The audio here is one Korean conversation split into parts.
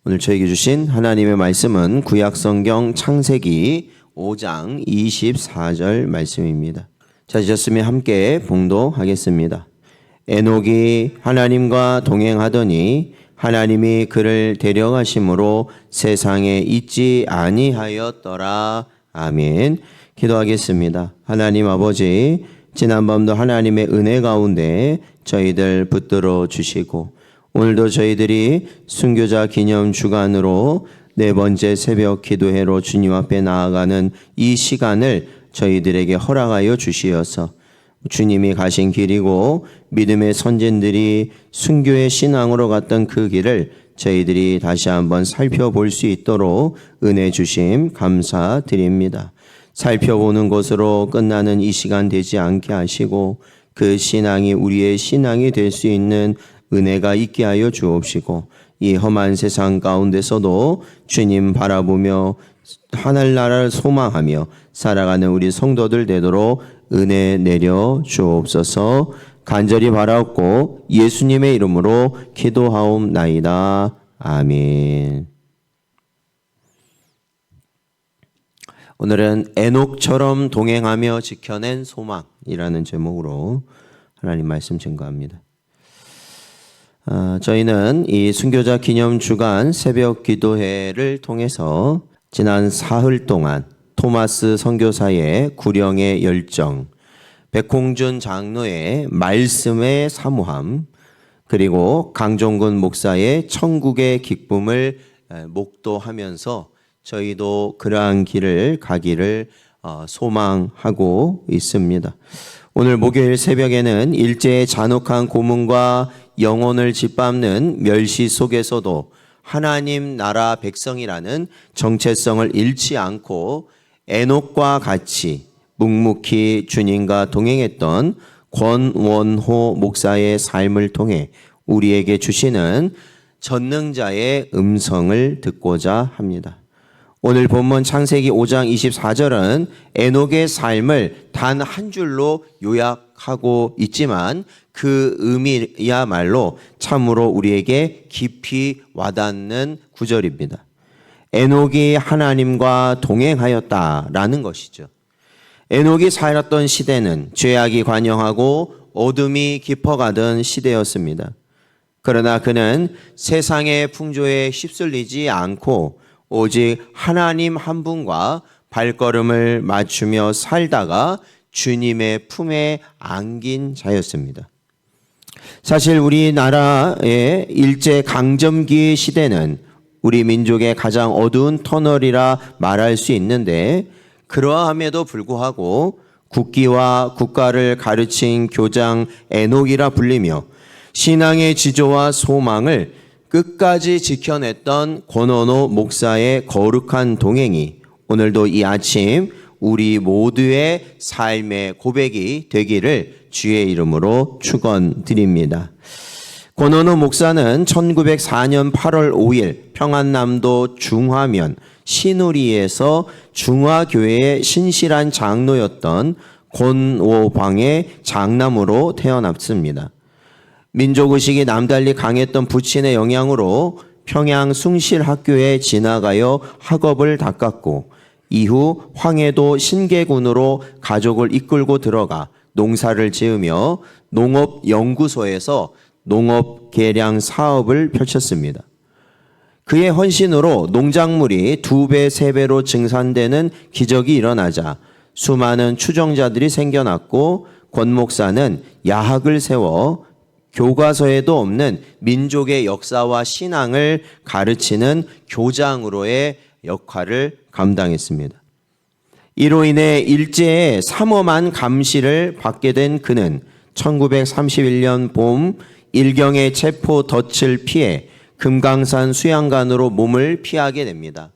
오늘 저에게 주신 하나님의 말씀은 구약성경 창세기 5장 24절 말씀입니다. 찾으셨으면 함께 봉독하겠습니다. 에녹이 하나님과 동행하더니 하나님이 그를 데려가심으로 세상에 있지 아니하였더라. 아멘. 기도하겠습니다. 하나님 아버지, 지난밤도 하나님의 은혜 가운데 저희들 붙들어 주시고 오늘도 저희들이 순교자 기념 주간으로 네 번째 새벽 기도회로 주님 앞에 나아가는 이 시간을 저희들에게 허락하여 주시어서 주님이 가신 길이고 믿음의 선진들이 순교의 신앙으로 갔던 그 길을 저희들이 다시 한번 살펴볼 수 있도록 은혜 주심 감사드립니다. 살펴보는 것으로 끝나는 이 시간 되지 않게 하시고 그 신앙이 우리의 신앙이 될 수 있는 은혜가 있게 하여 주옵시고 이 험한 세상 가운데서도 주님 바라보며 하늘나라를 소망하며 살아가는 우리 성도들 되도록 은혜 내려 주옵소서. 간절히 바라옵고 예수님의 이름으로 기도하옵나이다. 아멘. 오늘은 에녹처럼 동행하며 지켜낸 소망이라는 제목으로 하나님 말씀 증거합니다. 저희는 이 순교자 기념 주간 새벽 기도회를 통해서 지난 사흘 동안 토마스 선교사의 구령의 열정, 백홍준 장로의 말씀의 사모함, 그리고 강종근 목사의 천국의 기쁨을 목도하면서 저희도 그러한 길을 가기를 소망하고 있습니다. 오늘 목요일 새벽에는 일제의 잔혹한 고문과 영혼을 짓밟는 멸시 속에서도 하나님 나라 백성이라는 정체성을 잃지 않고 에녹과 같이 묵묵히 주님과 동행했던 권원호 목사의 삶을 통해 우리에게 주시는 전능자의 음성을 듣고자 합니다. 오늘 본문 창세기 5장 24절은 에녹의 삶을 단 한 줄로 요약하고 있지만 그 의미야말로 참으로 우리에게 깊이 와닿는 구절입니다. 에녹이 하나님과 동행하였다라는 것이죠. 에녹이 살았던 시대는 죄악이 관영하고 어둠이 깊어가던 시대였습니다. 그러나 그는 세상의 풍조에 휩쓸리지 않고 오직 하나님 한 분과 발걸음을 맞추며 살다가 주님의 품에 안긴 자였습니다. 사실 우리나라의 일제 강점기 시대는 우리 민족의 가장 어두운 터널이라 말할 수 있는데 그러함에도 불구하고 국기와 국가를 가르친 교장 에녹이라 불리며 신앙의 지조와 소망을 끝까지 지켜냈던 권원호 목사의 거룩한 동행이 오늘도 이 아침 우리 모두의 삶의 고백이 되기를 주의 이름으로 축원드립니다. 권원호 목사는 1904년 8월 5일 평안남도 중화면 신우리에서 중화교회의 신실한 장로였던 권오방의 장남으로 태어났습니다. 민족의식이 남달리 강했던 부친의 영향으로 평양 숭실학교에 지나가여 학업을 닦았고 이후 황해도 신계군으로 가족을 이끌고 들어가 농사를 지으며 농업연구소에서 농업 개량 사업을 펼쳤습니다. 그의 헌신으로 농작물이 2배, 3배로 증산되는 기적이 일어나자 수많은 추종자들이 생겨났고 권 목사는 야학을 세워 교과서에도 없는 민족의 역사와 신앙을 가르치는 교장으로의 역할을 감당했습니다. 이로 인해 일제의 삼엄한 감시를 받게 된 그는 1931년 봄 일경의 체포 덫을 피해 금강산 수양관으로 몸을 피하게 됩니다.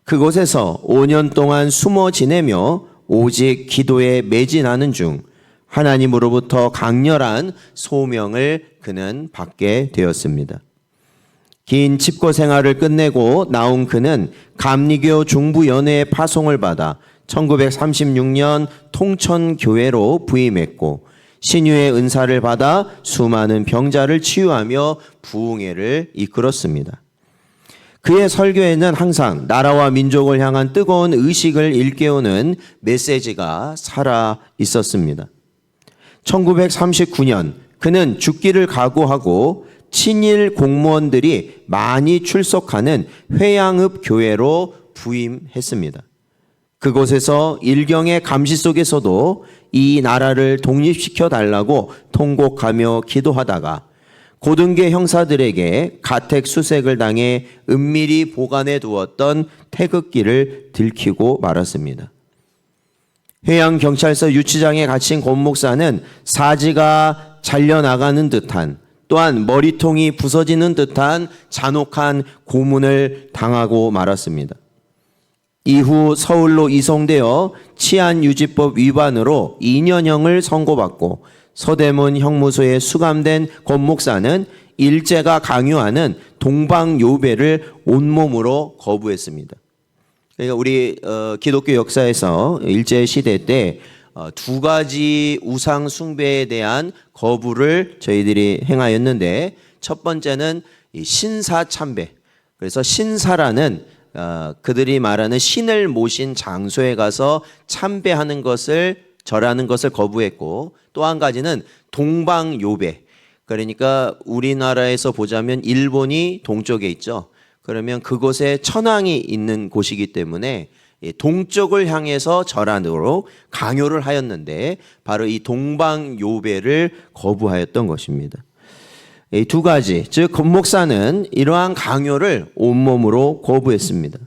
그곳에서 5년 동안 숨어 지내며 오직 기도에 매진하는 중 하나님으로부터 강렬한 소명을 그는 받게 되었습니다. 긴 칩거 생활을 끝내고 나온 그는 감리교 중부연회의 파송을 받아 1936년 통천교회로 부임했고 신유의 은사를 받아 수많은 병자를 치유하며 부흥회를 이끌었습니다. 그의 설교에는 항상 나라와 민족을 향한 뜨거운 의식을 일깨우는 메시지가 살아 있었습니다. 1939년 그는 죽기를 각오하고 친일 공무원들이 많이 출석하는 회양읍 교회로 부임했습니다. 그곳에서 일경의 감시 속에서도 이 나라를 독립시켜 달라고 통곡하며 기도하다가 고등계 형사들에게 가택 수색을 당해 은밀히 보관해 두었던 태극기를 들키고 말았습니다. 회양경찰서 유치장에 갇힌 권 목사는 사지가 잘려나가는 듯한, 또한 머리통이 부서지는 듯한 잔혹한 고문을 당하고 말았습니다. 이후 서울로 이송되어 치안유지법 위반으로 2년형을 선고받고 서대문 형무소에 수감된 권 목사는 일제가 강요하는 동방요배를 온몸으로 거부했습니다. 그러니까 우리 기독교 역사에서 일제 시대 때 두 가지 우상 숭배에 대한 거부를 저희들이 행하였는데, 첫 번째는 신사참배. 그래서 신사라는 그들이 말하는 신을 모신 장소에 가서 참배하는 것을, 절하는 것을 거부했고, 또 한 가지는 동방요배. 그러니까 우리나라에서 보자면 일본이 동쪽에 있죠. 그러면 그곳에 천황이 있는 곳이기 때문에 동쪽을 향해서 절하도록 강요를 하였는데, 바로 이 동방요배를 거부하였던 것입니다. 이 두 가지, 즉 권 목사는 이러한 강요를 온몸으로 거부했습니다.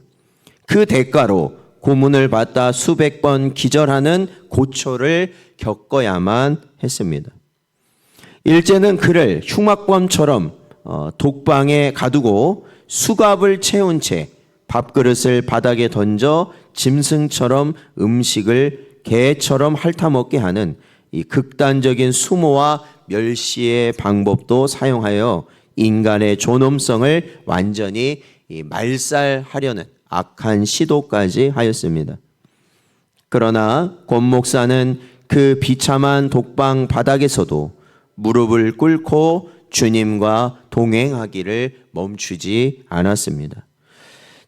그 대가로 고문을 받다 수백 번 기절하는 고초를 겪어야만 했습니다. 일제는 그를 흉악범처럼 독방에 가두고 수갑을 채운 채 밥그릇을 바닥에 던져 짐승처럼 음식을 개처럼 핥아먹게 하는 이 극단적인 수모와 멸시의 방법도 사용하여 인간의 존엄성을 완전히 말살하려는 악한 시도까지 하였습니다. 그러나 권 목사는 그 비참한 독방 바닥에서도 무릎을 꿇고 주님과 동행하기를 멈추지 않았습니다.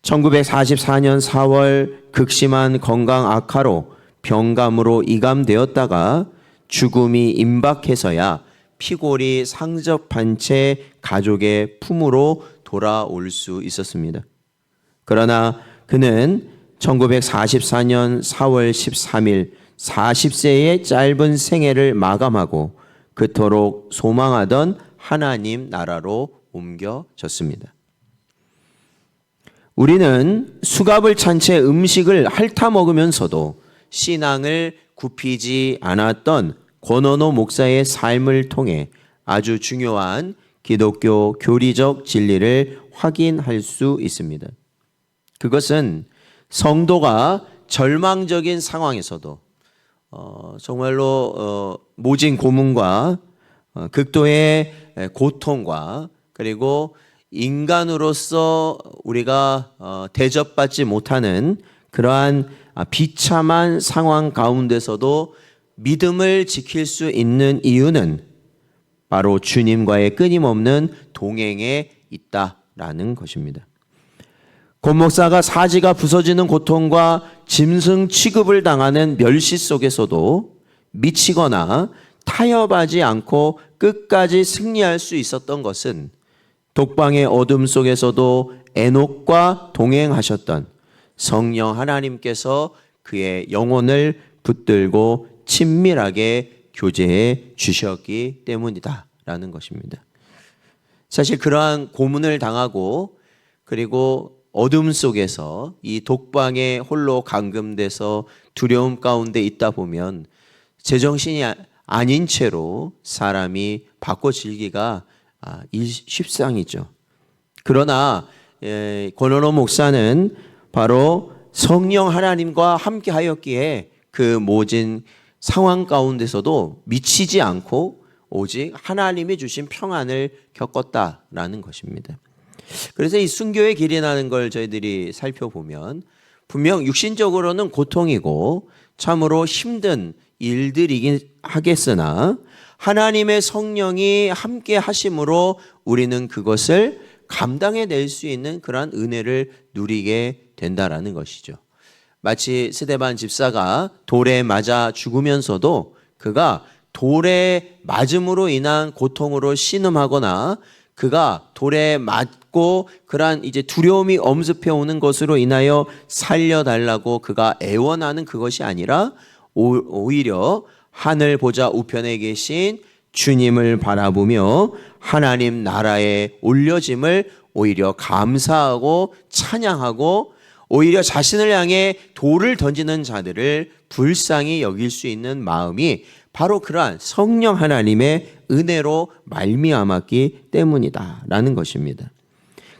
1944년 4월 극심한 건강 악화로 병감으로 이감되었다가 죽음이 임박해서야 피골이 상접한 채 가족의 품으로 돌아올 수 있었습니다. 그러나 그는 1944년 4월 13일 40세의 짧은 생애를 마감하고 그토록 소망하던 하나님 나라로 옮겨졌습니다. 우리는 수갑을 찬 채 음식을 핥아 먹으면서도 신앙을 굽히지 않았던 권원호 목사의 삶을 통해 아주 중요한 기독교 교리적 진리를 확인할 수 있습니다. 그것은 성도가 절망적인 상황에서도 정말로 모진 고문과 극도의 고통과 그리고 인간으로서 우리가 대접받지 못하는 그러한 비참한 상황 가운데서도 믿음을 지킬 수 있는 이유는 바로 주님과의 끊임없는 동행에 있다라는 것입니다. 권 목사가 사지가 부서지는 고통과 짐승 취급을 당하는 멸시 속에서도 미치거나 타협하지 않고 끝까지 승리할 수 있었던 것은 독방의 어둠 속에서도 에녹과 동행하셨던 성령 하나님께서 그의 영혼을 붙들고 친밀하게 교제해 주셨기 때문이다라는 것입니다. 사실 그러한 고문을 당하고 그리고 어둠 속에서 이 독방에 홀로 감금돼서 두려움 가운데 있다 보면 제정신이 아닌 채로 사람이 바꿔질기가 십상이죠. 그러나 권원호 목사는 바로 성령 하나님과 함께 하였기에 그 모진 상황 가운데서도 미치지 않고 오직 하나님이 주신 평안을 겪었다라는 것입니다. 그래서 이 순교의 길이라는 걸 저희들이 살펴보면 분명 육신적으로는 고통이고 참으로 힘든 일들이긴 하겠으나 하나님의 성령이 함께 하심으로 우리는 그것을 감당해낼 수 있는 그러한 은혜를 누리게 된다라는 것이죠. 마치 스데반 집사가 돌에 맞아 죽으면서도 그가 돌에 맞음으로 인한 고통으로 신음하거나 그가 돌에 맞고 그러한 이제 두려움이 엄습해 오는 것으로 인하여 살려달라고 그가 애원하는 그것이 아니라 오히려 하늘 보좌 우편에 계신 주님을 바라보며 하나님 나라에 올려짐을 오히려 감사하고 찬양하고 오히려 자신을 향해 돌을 던지는 자들을 불쌍히 여길 수 있는 마음이 바로 그러한 성령 하나님의 은혜로 말미암았기 때문이다라는 것입니다.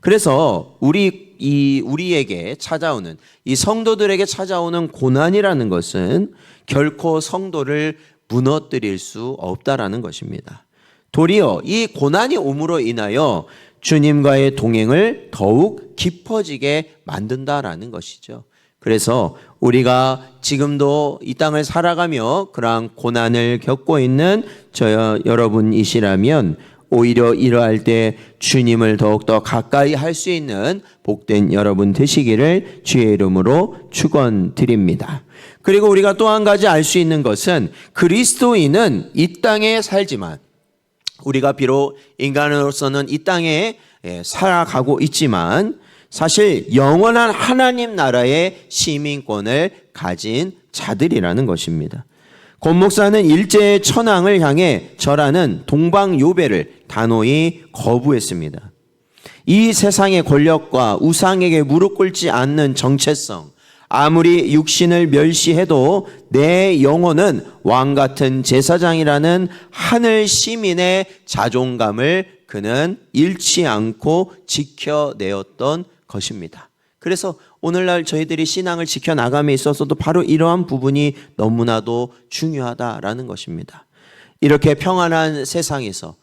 그래서 우리에게 찾아오는 이 성도들에게 찾아오는 고난이라는 것은 결코 성도를 무너뜨릴 수 없다라는 것입니다. 도리어 이 고난이 옴으로 인하여 주님과의 동행을 더욱 깊어지게 만든다라는 것이죠. 그래서 우리가 지금도 이 땅을 살아가며 그러한 고난을 겪고 있는 여러분이시라면 오히려 이러할 때 주님을 더욱더 가까이 할 수 있는 복된 여러분 되시기를 주의 이름으로 축원드립니다. 그리고 우리가 또 한 가지 알 수 있는 것은 그리스도인은 이 땅에 살지만 우리가 비록 인간으로서는 이 땅에 살아가고 있지만 사실 영원한 하나님 나라의 시민권을 가진 자들이라는 것입니다. 권 목사는 일제의 천황을 향해 절하는 동방요배를 단호히 거부했습니다. 이 세상의 권력과 우상에게 무릎 꿇지 않는 정체성, 아무리 육신을 멸시해도 내 영혼은 왕같은 제사장이라는 하늘 시민의 자존감을 그는 잃지 않고 지켜내었던 것입니다. 그래서 오늘날 저희들이 신앙을 지켜나감에 있어서도 바로 이러한 부분이 너무나도 중요하다라는 것입니다. 이렇게 평안한 세상에서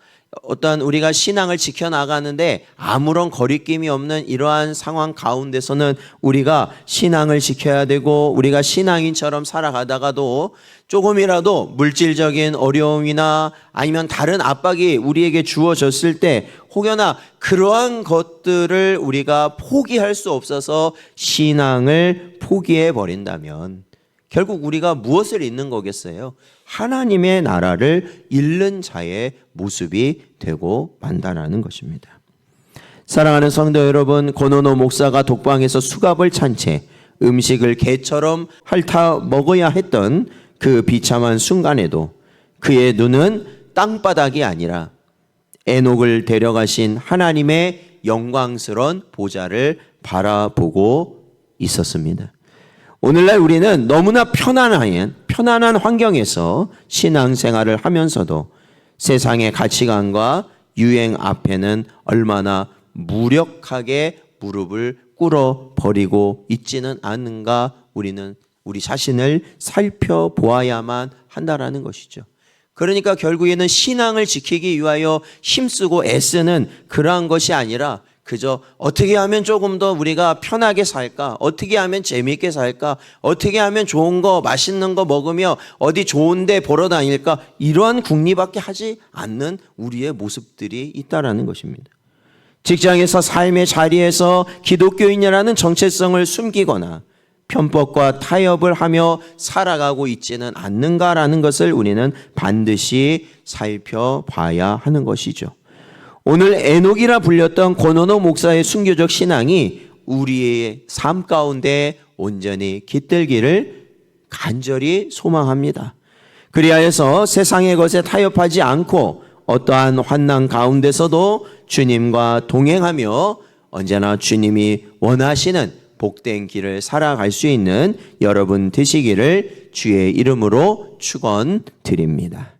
어떤 우리가 신앙을 지켜나가는데 아무런 거리낌이 없는 이러한 상황 가운데서는 우리가 신앙을 지켜야 되고 우리가 신앙인처럼 살아가다가도 조금이라도 물질적인 어려움이나 아니면 다른 압박이 우리에게 주어졌을 때 혹여나 그러한 것들을 우리가 포기할 수 없어서 신앙을 포기해 버린다면 결국 우리가 무엇을 잃는 거겠어요? 하나님의 나라를 잃는 자의 모습이 되고 만다라는 것입니다. 사랑하는 성도 여러분, 권오노 목사가 독방에서 수갑을 찬 채 음식을 개처럼 핥아 먹어야 했던 그 비참한 순간에도 그의 눈은 땅바닥이 아니라 에녹을 데려가신 하나님의 영광스러운 보좌를 바라보고 있었습니다. 오늘날 우리는 너무나 편안한 환경에서 신앙생활을 하면서도 세상의 가치관과 유행 앞에는 얼마나 무력하게 무릎을 꿇어버리고 있지는 않은가 우리는 우리 자신을 살펴보아야만 한다라는 것이죠. 그러니까 결국에는 신앙을 지키기 위하여 힘쓰고 애쓰는 그러한 것이 아니라 그저 어떻게 하면 조금 더 우리가 편하게 살까? 어떻게 하면 재미있게 살까? 어떻게 하면 좋은 거 맛있는 거 먹으며 어디 좋은 데 보러 다닐까? 이러한 궁리밖에 하지 않는 우리의 모습들이 있다라는 것입니다. 직장에서 삶의 자리에서 기독교인이라는 정체성을 숨기거나 편법과 타협을 하며 살아가고 있지는 않는가라는 것을 우리는 반드시 살펴봐야 하는 것이죠. 오늘 에녹이라 불렸던 권오노 목사의 순교적 신앙이 우리의 삶 가운데 온전히 깃들기를 간절히 소망합니다. 그리하여서 세상의 것에 타협하지 않고 어떠한 환난 가운데서도 주님과 동행하며 언제나 주님이 원하시는 복된 길을 살아갈 수 있는 여러분 되시기를 주의 이름으로 축원드립니다.